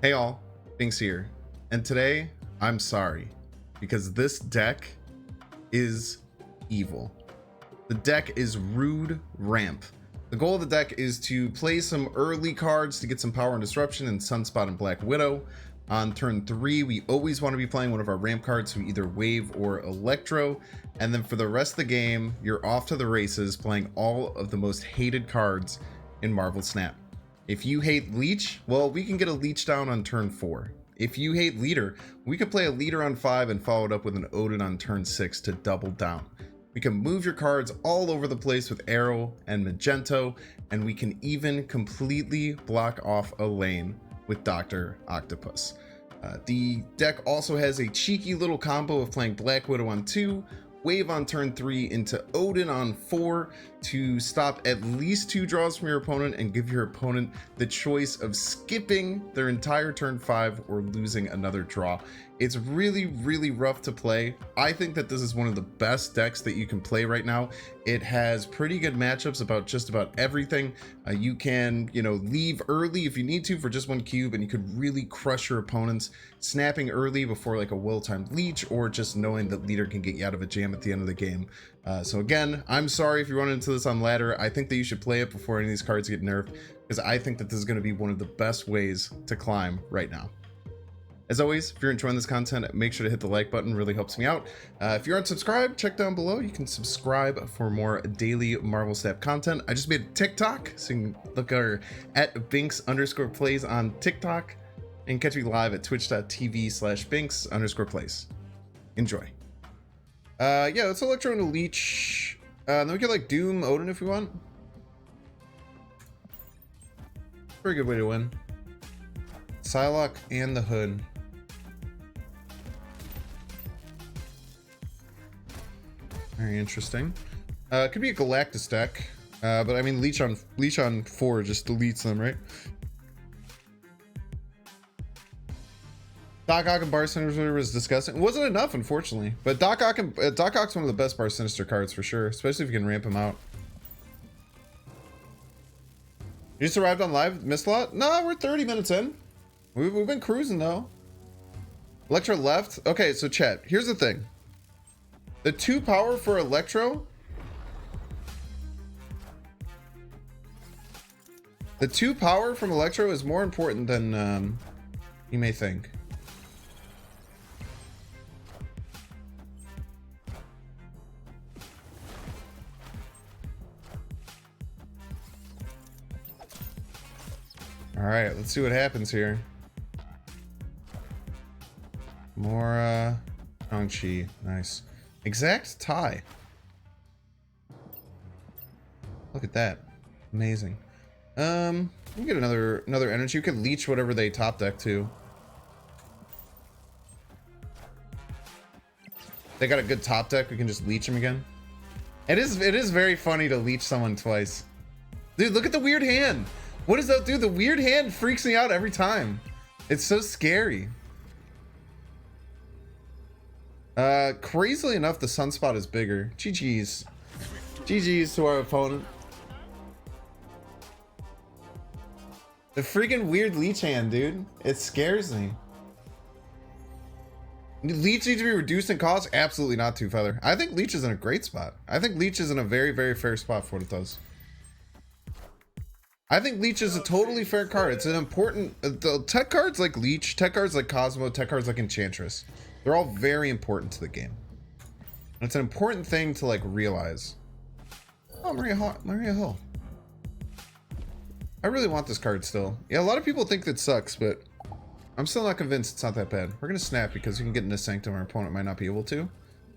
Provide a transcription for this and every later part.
Hey all, Binks here, and today I'm sorry because this deck is evil. The deck is Rude Ramp. The goal of the deck is to play some early cards to get some power and disruption in Sunspot and Black Widow. On turn 3, we always want to be playing one of our ramp cards, so either Wave or Electro, and then for the rest of the game, you're off to the races playing all of the most hated cards in Marvel Snap. If you hate Leech, well, we can get a Leech down on turn 4. If you hate Leader, we could play a Leader on 5 and follow it up with an Odin on turn 6 to double down. We can move your cards all over the place with Aero and Magneto, and we can even completely block off a lane with Dr. Octopus. The deck also has a cheeky little combo of playing Black Widow on 2, Wave on turn 3 into Odin on 4 to stop at least 2 draws from your opponent and give your opponent the choice of skipping their entire turn 5 or losing another draw. It's really rough to play. I think that this is one of the best decks that you can play right now. It has pretty good matchups about just about everything. You can, leave early if you need to for just 1 cube, and you could really crush your opponents snapping early before like a well-timed Leech, or just knowing that Leader can get you out of a jam at the end of the game. So again, I'm sorry if you run into this on ladder. I think that you should play it before any of these cards get nerfed, because I think that this is going to be one of the best ways to climb right now. As always, if you're enjoying this content, make sure to hit the like button, really helps me out. If you aren't subscribed, check down below. You can subscribe for more daily Marvel Snap content. I just made a TikTok, so you can look at Binks_plays on TikTok and catch me live at twitch.tv/Binks_plays. Enjoy. Yeah, let's Electro into Leech. Then we can like Doom Odin if we want. Pretty good way to win. Psylocke and the Hood. Very interesting. Could be a Galactus deck, but I mean Leech on 4 just deletes them, right? Doc Ock and Bar Sinister was disgusting. It wasn't enough, unfortunately. But Doc Ock's one of the best Bar Sinister cards for sure, especially if you can ramp him out. You just arrived on live, missed a lot? No, we're 30 minutes in. We've been cruising though. Electro left. Okay, so chat. Here's the thing. The 2 power for Electro. The 2 power from Electro is more important than you may think. All right, let's see what happens here. More Shang-Chi, nice. Exact tie. Look at that, amazing. We get another energy. You can Leech whatever they top deck to. They got a good top deck. We can just Leech them again. It is very funny to Leech someone twice. Dude, look at the weird hand. What is that, dude? The weird hand freaks me out every time. It's so scary. Crazily enough, the Sunspot is bigger. GG's. GG's to our opponent. The freaking weird Leech hand, dude. It scares me. Leech needs to be reduced in cost? Absolutely not, Two Feather. I think Leech is in a great spot. I think Leech is in a very fair spot for what it does. I think Leech is a totally fair card. It's an important... The tech cards like Leech, tech cards like Cosmo, tech cards like Enchantress. They're all very important to the game. And it's an important thing to, like, realize. Oh, Maria Hill. I really want this card still. Yeah, a lot of people think that sucks, but I'm still not convinced it's not that bad. We're going to snap because we can get into Sanctum. Our opponent might not be able to.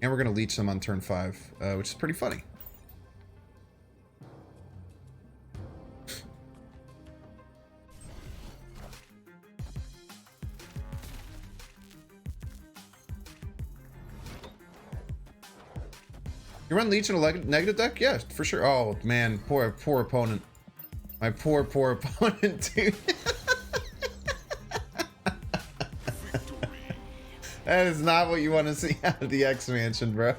And we're going to Leech them on turn 5, which is pretty funny. You run Leech in a negative deck? Yeah, for sure. Oh, man. Poor opponent. My poor opponent, dude. That is not what you want to see out of the X Mansion, bro.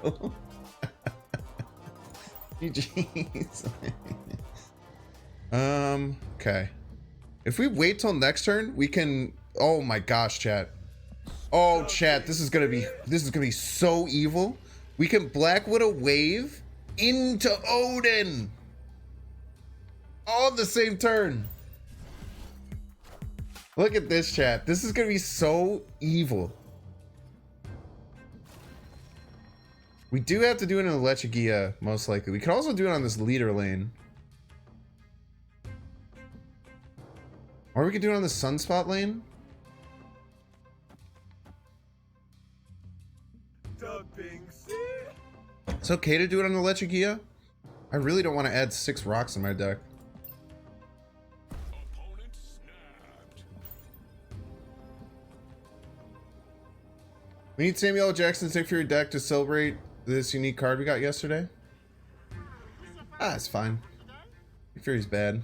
GG's. Okay. If we wait till next turn, we can Oh my gosh, chat. Oh, chat, this is gonna be so evil. We can Black Widow wave into Odin all on the same turn. Look at this, chat. This is gonna be so evil. We do have to do it in the Lechigia, most likely. We could also do it on this leader lane. Or we could do it on the Sunspot lane. It's okay to do it on the Lechigia. I really don't want to add 6 rocks in my deck. We need Samuel L. Jackson's Nick Fury deck to celebrate this unique card we got yesterday. Ah, it's fine. Nick Fury's bad.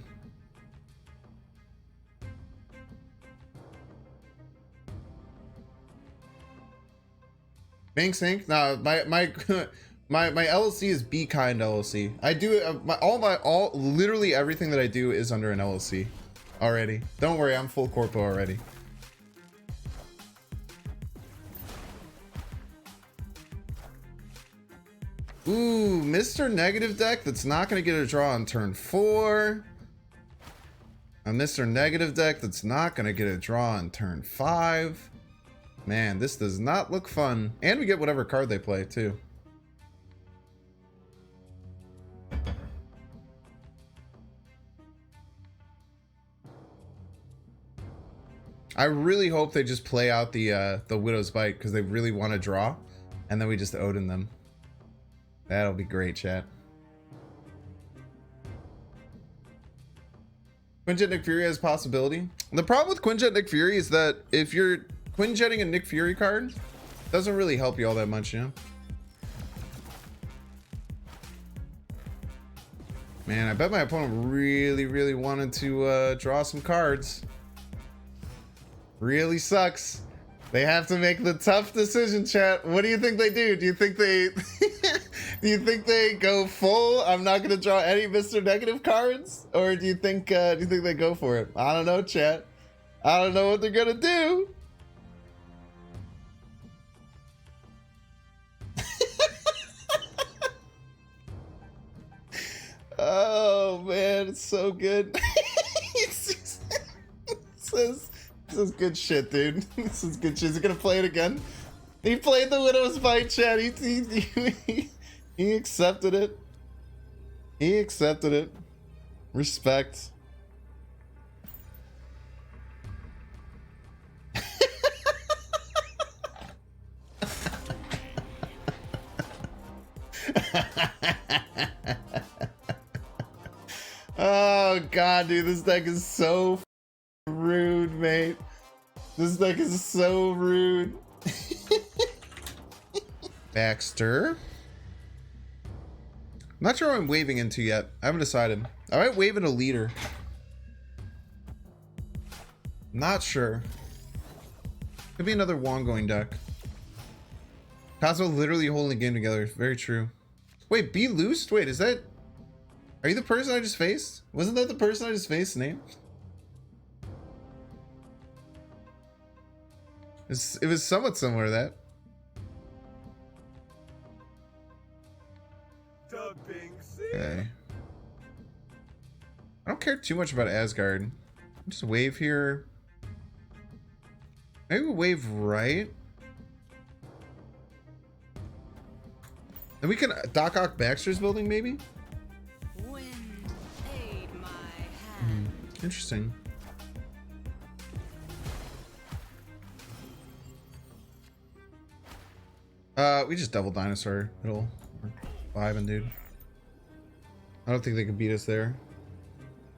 Banks Inc. No, my LLC is Be Kind LLC. I do literally everything that I do is under an LLC already. Don't worry, I'm full corpo already. Ooh, Mr. Negative deck that's not going to get a draw on turn 4. A Mr. Negative deck that's not going to get a draw on turn 5. Man, this does not look fun. And we get whatever card they play, too. I really hope they just play out the Widow's Bite because they really want to draw. And then we just Odin them. That'll be great, chat. Quinjet Nick Fury has possibility. The problem with Quinjet Nick Fury is that if you're Quinjetting a Nick Fury card, doesn't really help you all that much, you know? Man, I bet my opponent really wanted to draw some cards. Really sucks. They have to make the tough decision, chat. What do you think they do? Do you think they do you think they go full? I'm not gonna draw any Mr. Negative cards? Or do you think they go for it? I don't know, chat. I don't know what they're gonna do. Oh man, it's so good. This is good shit, dude. This is good shit. Is he gonna play it again? He played the Widow's Bite, chat. He accepted it. He accepted it. Respect. Oh god, dude, this deck is so rude, mate. This deck is so rude. Baxter. I'm not sure what I'm waving into yet. I haven't decided. I might wave in a leader. Not sure. Could be another wand going deck. Cosmo literally holding the game together. Very true. Wait, Be Loosed? Wait, is that... Are you the person I just faced? Wasn't that the person I just faced name? It was somewhat similar to that. Okay. I don't care too much about Asgard. Just wave here. Maybe we'll wave right. Then we can Doc Ock Baxter's building, maybe? Interesting. We just double Dinosaur. It'll vibing, dude. I don't think they can beat us there.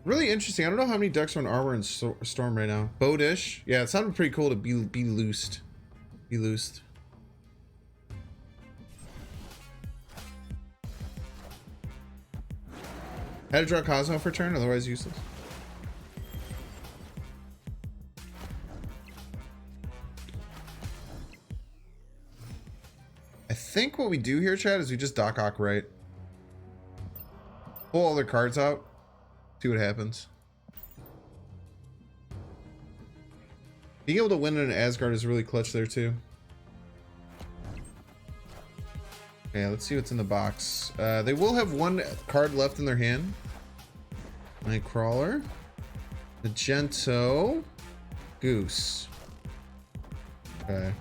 Really interesting. I don't know how many decks are in Armor and Storm right now. Bodish. Yeah, it sounded pretty cool to be loosed. Be loosed. Had to draw Cosmo for turn, otherwise useless. I think what we do here, Chad, is we just Doc Ock right. Pull all their cards out. See what happens. Being able to win in Asgard is really clutch there too. Okay, let's see what's in the box. They will have one card left in their hand. Nightcrawler. Magneto. Goose. Okay.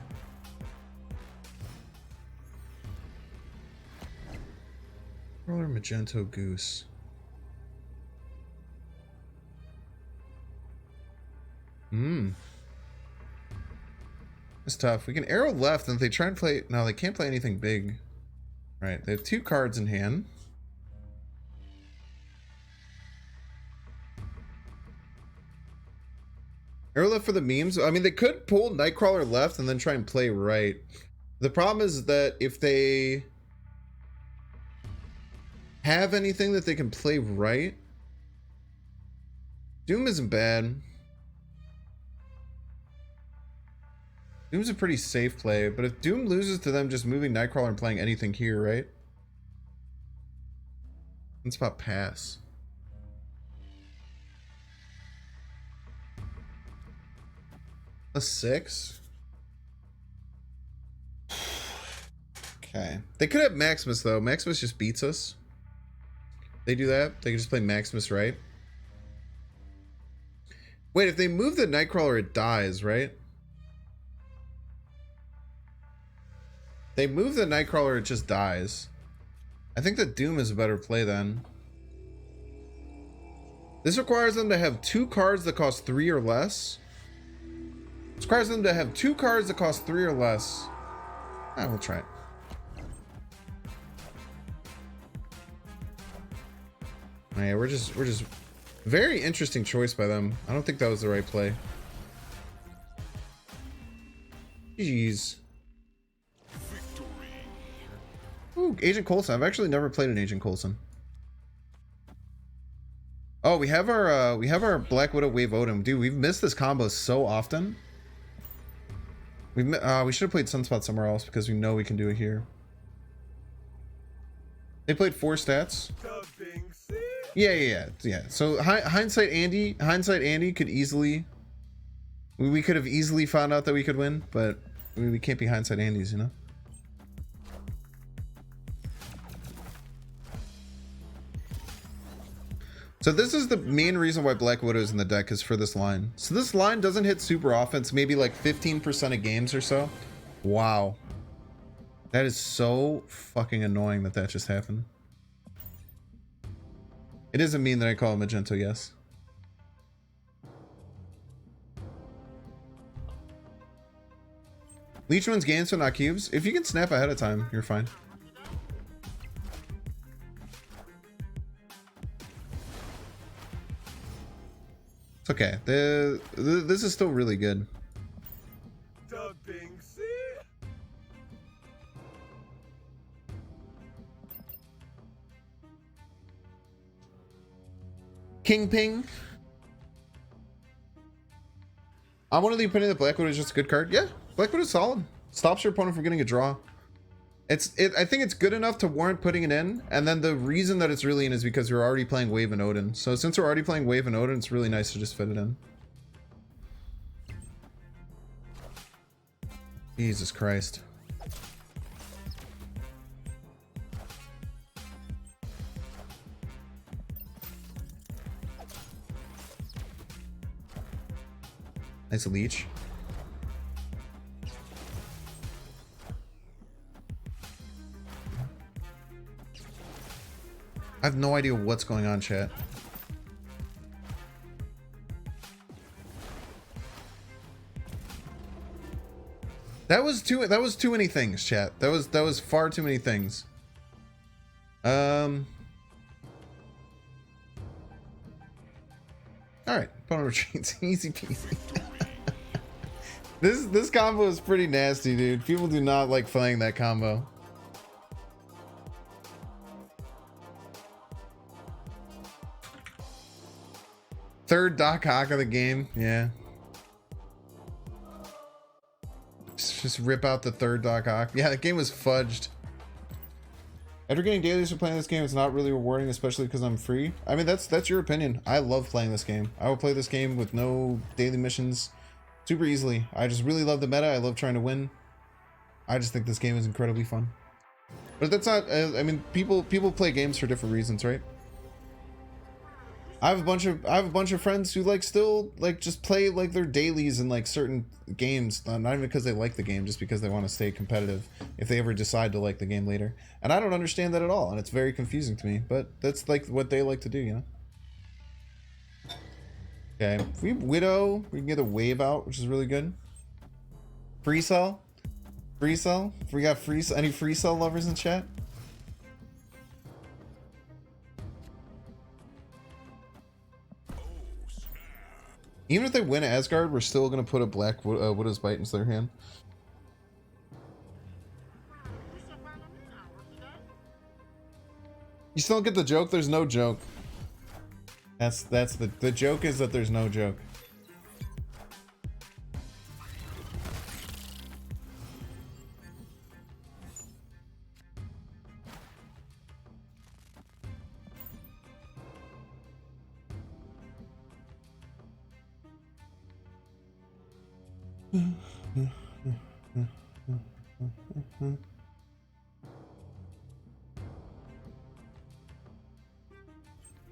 Nightcrawler, Magneto, Goose. It's tough. We can Aero left, and if they try and play... No, they can't play anything big. Right, they have 2 cards in hand. Aero left for the memes. I mean, they could pull Nightcrawler left and then try and play right. The problem is that if they have anything that they can play right... Doom isn't bad. Doom's a pretty safe play, but if Doom loses to them just moving Nightcrawler and playing anything here, right? Sunspot pass. +6? Okay. They could have Maximus, though. Maximus just beats us. They do that. They can just play Maximus, right? Wait, if they move the Nightcrawler, it dies, right? They move the Nightcrawler, it just dies. I think that Doom is a better play then. This requires them to have 2 cards that cost 3 or less. This requires them to have 2 cards that cost 3 or less. We'll try it. Oh, yeah, we're just very interesting choice by them. I don't think that was the right play. Jeez. Ooh, Agent Coulson. I've actually never played an Agent Coulson. Oh, we have our Black Widow Wave Odin. Dude, we've missed this combo so often. We should have played Sunspot somewhere else because we know we can do it here. They played 4 stats. Yeah. So hindsight Andy could easily. We could have easily found out that we could win, but we can't be hindsight Andys, you know. So this is the main reason why Black Widow is in the deck, is for this line. So this line doesn't hit super often. It's maybe like 15% of games or so. Wow. That is so fucking annoying that just happened. It doesn't mean that I call him Magneto, yes. Leech wins games, so not cubes. If you can snap ahead of time, you're fine. It's okay. This is still really good. King Ping. I'm one of the opinion that Black Widow is just a good card. Yeah, Black Widow is solid. Stops your opponent from getting a draw. I think it's good enough to warrant putting it in, and then the reason that it's really in is because we're already playing Wave and Odin. So since we're already playing Wave and Odin, it's really nice to just fit it in. Jesus Christ. Nice Leech. I have no idea what's going on, chat. That was too many things, chat. That was far too many things. Alright, opponent retreats. Easy peasy. This combo is pretty nasty, dude. People do not like playing that combo. Third Doc Ock of the game, yeah. Just rip out the third Doc Ock. Yeah, the game was fudged. After getting dailies for playing this game, it's not really rewarding, especially because I'm free. I mean, that's your opinion. I love playing this game. I will play this game with no daily missions. super easily. I just really love the meta. I love trying to win. I just think this game is incredibly fun. But that's not, I mean, people play games for different reasons, right? I have a bunch of friends who like still like just play like their dailies in like certain games, not even because they like the game, just because they want to stay competitive if they ever decide to like the game later. And I don't understand that at all, and it's very confusing to me, but that's like what they like to do, you know? Okay, if we Widow, we can get a wave out, which is really good. Free cell? Free cell? If we got any free cell lovers in chat? Even if they win Asgard, we're still gonna put a black Widow's Bite into their hand. You still don't get the joke? There's no joke. That's the joke is that there's no joke.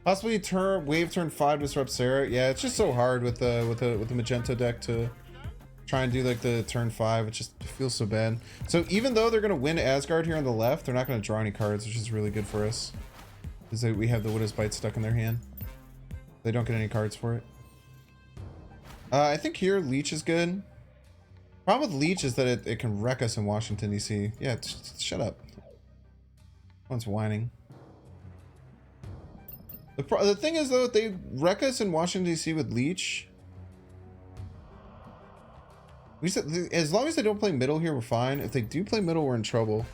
Possibly wave turn 5 disrupt Sarah. Yeah, it's just so hard with the Magento deck to try and do like the turn 5. It just feels so bad. So even though they're gonna win Asgard here on the left, they're not gonna draw any cards, which is really good for us. Is that we have the Widow's Bite stuck in their hand. They don't get any cards for it. I think here Leech is good. Problem with Leech is that it can wreck us in Washington DC. Yeah, shut up. One's whining. The thing is though, if they wreck us in Washington DC with Leech, we said as long as they don't play middle here, we're fine. If they do play middle, we're in trouble.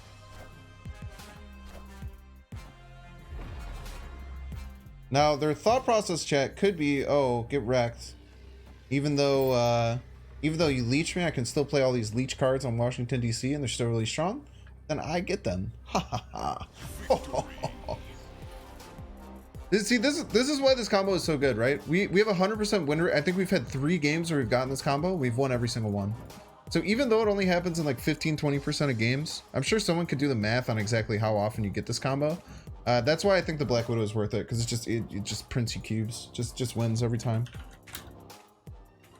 Now their thought process, chat, could be, oh, get wrecked. Even though you leech me, I can still play all these leech cards on Washington DC, and they're still really strong. Then I get them. Ha ha ha. See, this is why this combo is so good, right? We have 100% win rate. I think we've had 3 games where we've gotten this combo. We've won every single one. So even though it only happens in like 15-20% of games, I'm sure someone could do the math on exactly how often you get this combo. That's why I think the Black Widow is worth it, because it just prints you cubes, just wins every time.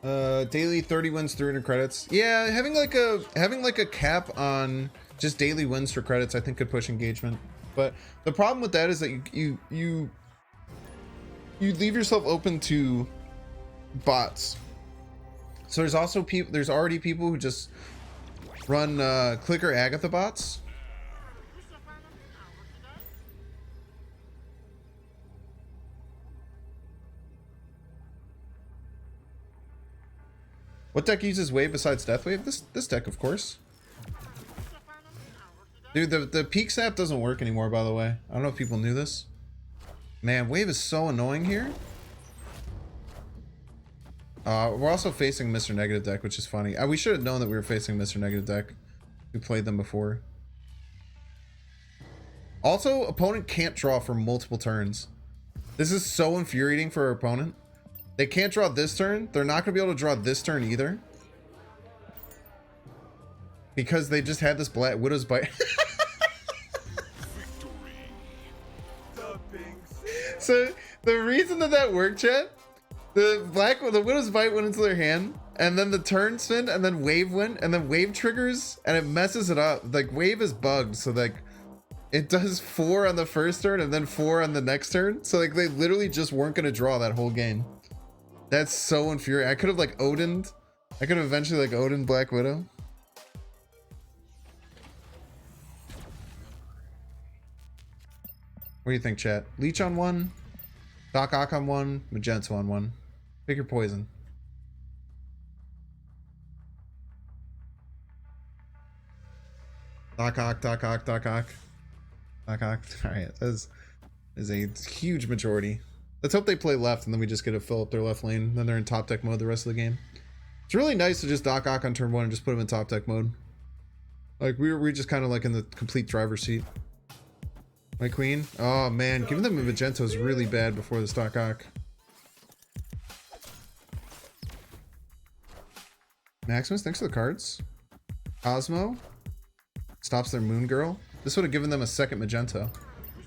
Daily 30 wins, 300 credits. Yeah, having like a cap on just daily wins for credits, I think could push engagement. But the problem with that is that you leave yourself open to bots. So there's already people who just run clicker Agatha bots. What deck uses wave besides death wave? This deck, of course. Dude, the peak snap doesn't work anymore, by the way. I don't know if people knew this. Man, wave is so annoying here. We're also facing Mr. Negative deck, which is funny. We should have known that we were facing Mr. Negative deck. We played them before. Also, opponent can't draw for multiple turns. This is so infuriating for our opponent. They can't draw this turn. They're not going to be able to draw this turn either. Because they just had this Black Widow's Bite. So the reason that worked, chat, the Widow's Bite went into their hand, and then the turn spin, and then wave went, and then wave triggers, and it messes it up. Like wave is bugged, so like it does 4 on the first turn and then 4 on the next turn. So like they literally just weren't gonna draw that whole game. That's so infuriating. I could have like Odin'd. I could have eventually like Odin Black Widow. What do you think, chat? Leech on 1, Doc Ock on 1, Magento on 1. Pick your poison. Doc Ock, Doc Ock, Doc Ock. Doc Ock. Alright, that is a huge majority. Let's hope they play left and then we just get to fill up their left lane. Then they're in top deck mode the rest of the game. It's really nice to just Doc Ock on turn 1 and just put them in top deck mode. Like we're just kind of like in the complete driver's seat. My queen? Oh man, giving them a Magento is really bad before the Doc Ock. Maximus, thanks for the cards. Cosmo stops their Moon Girl. This would have given them a second Magento.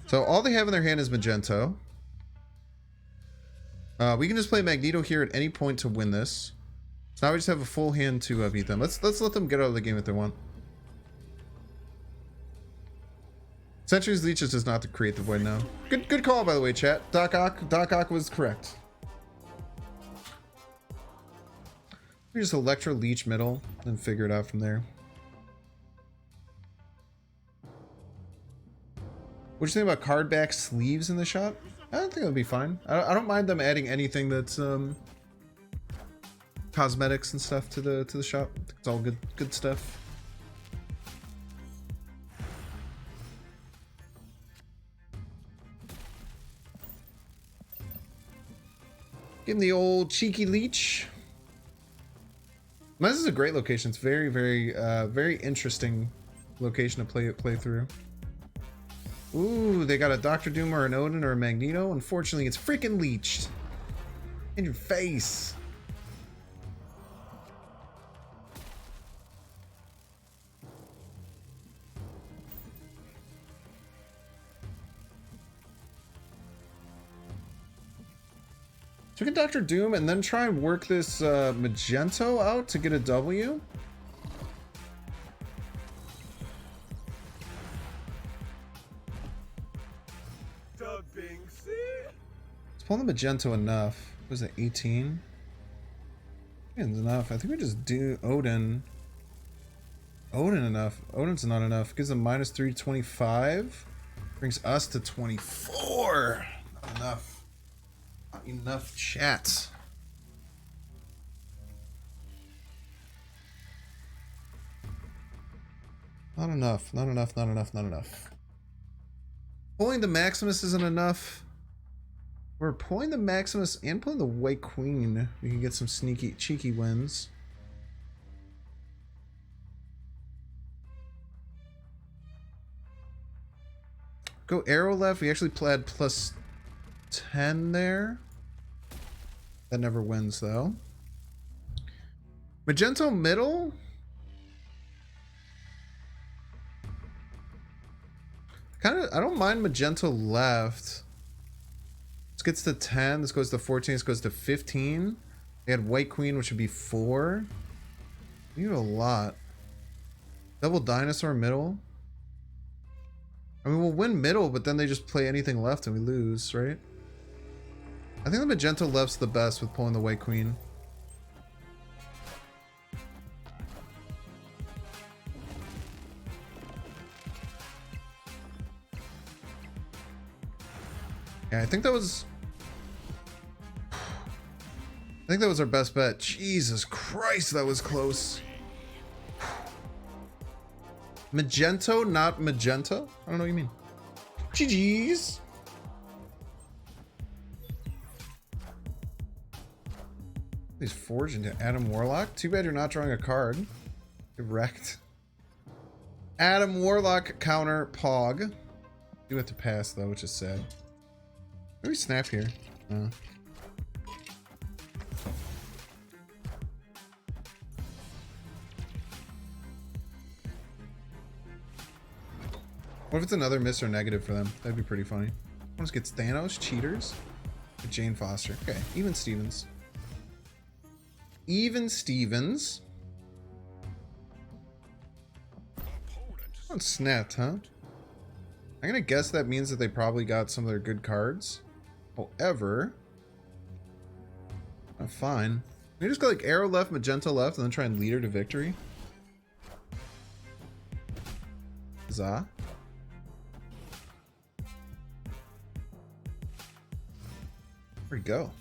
So all they have in their hand is Magento. We can just play Magneto here at any point to win this. So now we just have a full hand to beat them. Let's let them get out of the game if they want. Century's Leech is just not to create the void now. Good call, by the way, chat. Doc Ock was correct. We just Electro Leech middle and figure it out from there. What do you think about card back sleeves in the shop? I don't think it'll be fine. I don't mind them adding anything that's cosmetics and stuff to the shop. It's all good stuff. Give him the old cheeky Leech. This is a great location. It's very interesting location to play through. Ooh, they got a Dr. Doom or an Odin or a Magneto. Unfortunately, it's freaking leeched in your face. So we get Dr. Doom and then try and work this Magento out to get a W. Let's pull the Magento enough. Was it 18? It's enough. I think we just do Odin. Odin enough. Odin's not enough. Gives them -3 to 25. Brings us to 24. Not enough. Not enough, chat. Not enough. Not enough. Not enough. Not enough. Pulling the Maximus isn't enough. We're pulling the Maximus and pulling the White Queen. We can get some sneaky, cheeky wins. Go Aero left. We actually played +10 there. That never wins though. Magento middle. I don't mind Magento left. This gets to 10. This goes to 14. This goes to 15. They had White Queen, which would be 4. We need a lot. Double Dinosaur middle. I mean, we'll win middle, but then they just play anything left and we lose, right? I think the Magento left's the best with pulling the White Queen. Yeah, I think that was our best bet. Jesus Christ, that was close. Magento, not magenta? I don't know what you mean. GG's. He's forged into Adam Warlock. Too bad you're not drawing a card. Get wrecked. Adam Warlock counter Pog. You have to pass though, which is sad. Maybe snap here. What if it's another miss or negative for them? That'd be pretty funny. One gets Thanos, cheaters. Jane Foster. Okay, even Stevens. Even Stevens. Oh, snapped, huh? I'm gonna guess that means that they probably got some of their good cards. However, I'm fine. We just go like Aero left, Magenta left, and then try and lead her to victory. Za. Where'd he go?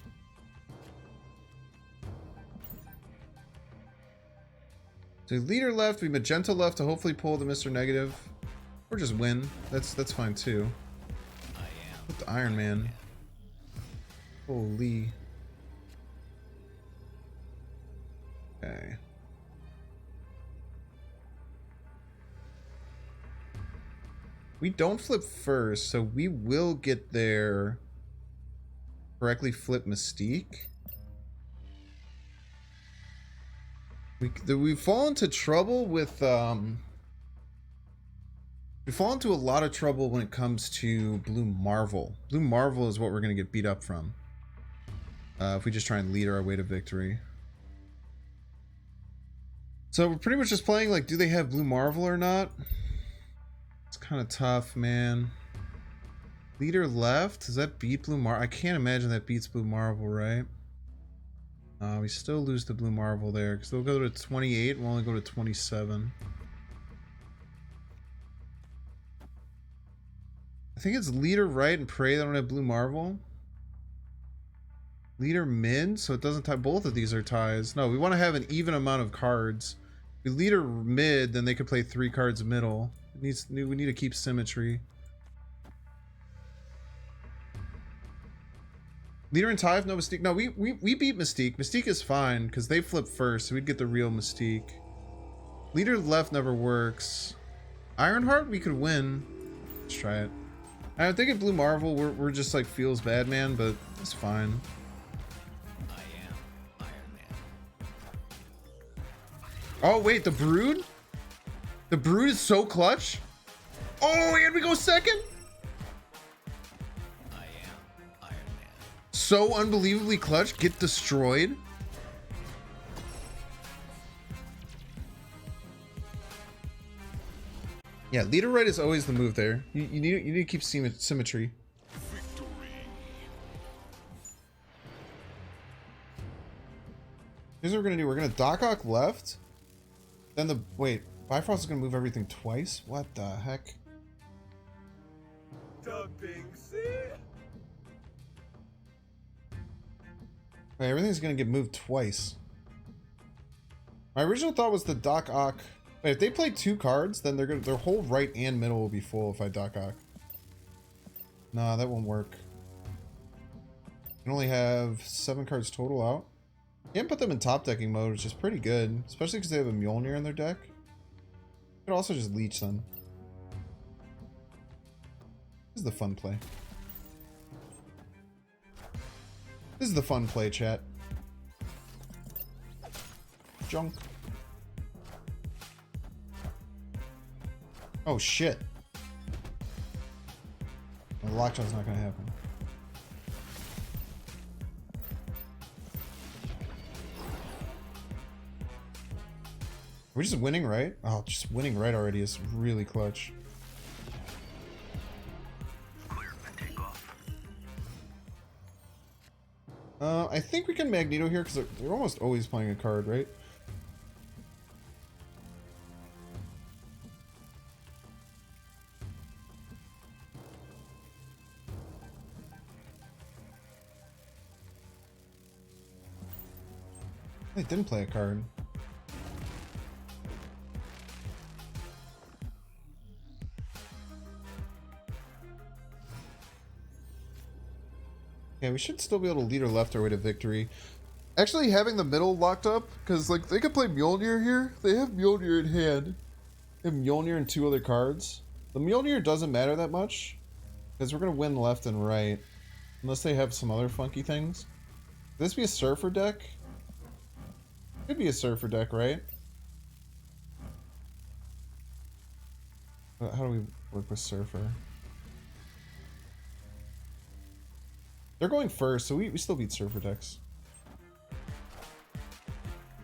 So leader left, we Magenta left to hopefully pull the Mr. Negative. Or just win. That's fine too. With the Iron Man. Holy. Okay. We don't flip first, so we will get there. Correctly flip Mystique. We fall into trouble with we fall into a lot of trouble when it comes to Blue Marvel. Blue Marvel is what we're gonna get beat up from if we just try and lead our way to victory. So we're pretty much just playing like, do they have Blue Marvel or not? It's kind of tough, man. Leader left, does that beat Blue Marvel? I can't imagine that beats Blue Marvel, right? We still lose the Blue Marvel there because they'll go to 28. We'll only go to 27. I think it's leader right and pray they don't have Blue Marvel. Leader mid, so it doesn't tie. Both of these are ties. No, we want to have an even amount of cards. If we leader mid, then they could play 3 cards middle. We need to keep symmetry. Leader and tie, no Mystique. No, we beat Mystique. Mystique is fine because they flip first, so we'd get the real Mystique. Leader left never works. Ironheart, we could win. Let's try it. I think at Blue Marvel, we're just like feels bad, man, but it's fine. I am Iron Man. Oh wait, the Brood? The Brood is so clutch. Oh, and we go second. I am Iron Man. So unbelievably clutch. Get destroyed. Yeah, leader right is always the move there. You need to keep symmetry. Here's what we're gonna do. We're gonna Doc Ock left. Then the wait, Bifrost is gonna move everything twice. What the heck? Wait, everything's gonna get moved twice. My original thought was the Doc Ock. Wait, if they play 2 cards, then their whole right and middle will be full if I Doc Ock. Nah, that won't work. I can only have 7 cards total out. Can't put them in top decking mode, which is pretty good, especially because they have a Mjolnir in their deck. You could also just Leech them. This is the fun play. This is the fun play, chat. Junk. Oh shit. The lockshot's not gonna happen. We're just winning right? Oh, just winning right already is really clutch. I think we can Magneto here because they're almost always playing a card, right? They didn't play a card. Yeah, we should still be able to lead or left our way to victory. Actually, having the middle locked up, because like they could play Mjolnir here. They have Mjolnir in hand. They have Mjolnir and 2 other cards. The Mjolnir doesn't matter that much, because we're gonna win left and right, unless they have some other funky things. Could this be a Surfer deck? Could be a Surfer deck, right? How do we work with Surfer? They're going first, so we still beat Surfer decks.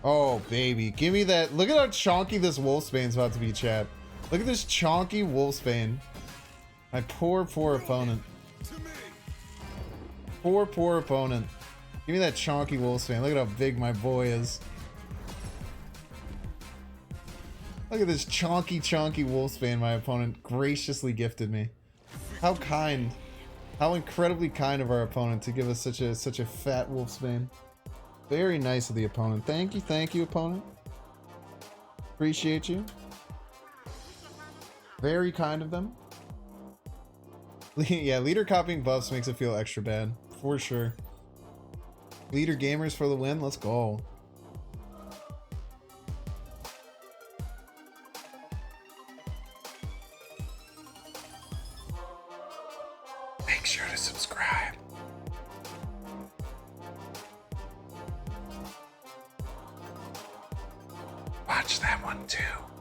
Oh, baby. Give me that. Look at how chonky this Wolfsbane's about to be, chat. Look at this chonky Wolfsbane. My poor, poor opponent. Poor, poor opponent. Give me that chonky Wolfsbane. Look at how big my boy is. Look at this chonky Wolfsbane my opponent graciously gifted me. How kind. How incredibly kind of our opponent to give us such a fat Wolfsbane. Very nice of the opponent. Thank you, opponent. Appreciate you. Very kind of them. Yeah, leader copying buffs makes it feel extra bad. For sure. Leader gamers for the win. Let's go. Make sure to subscribe. watch that one too.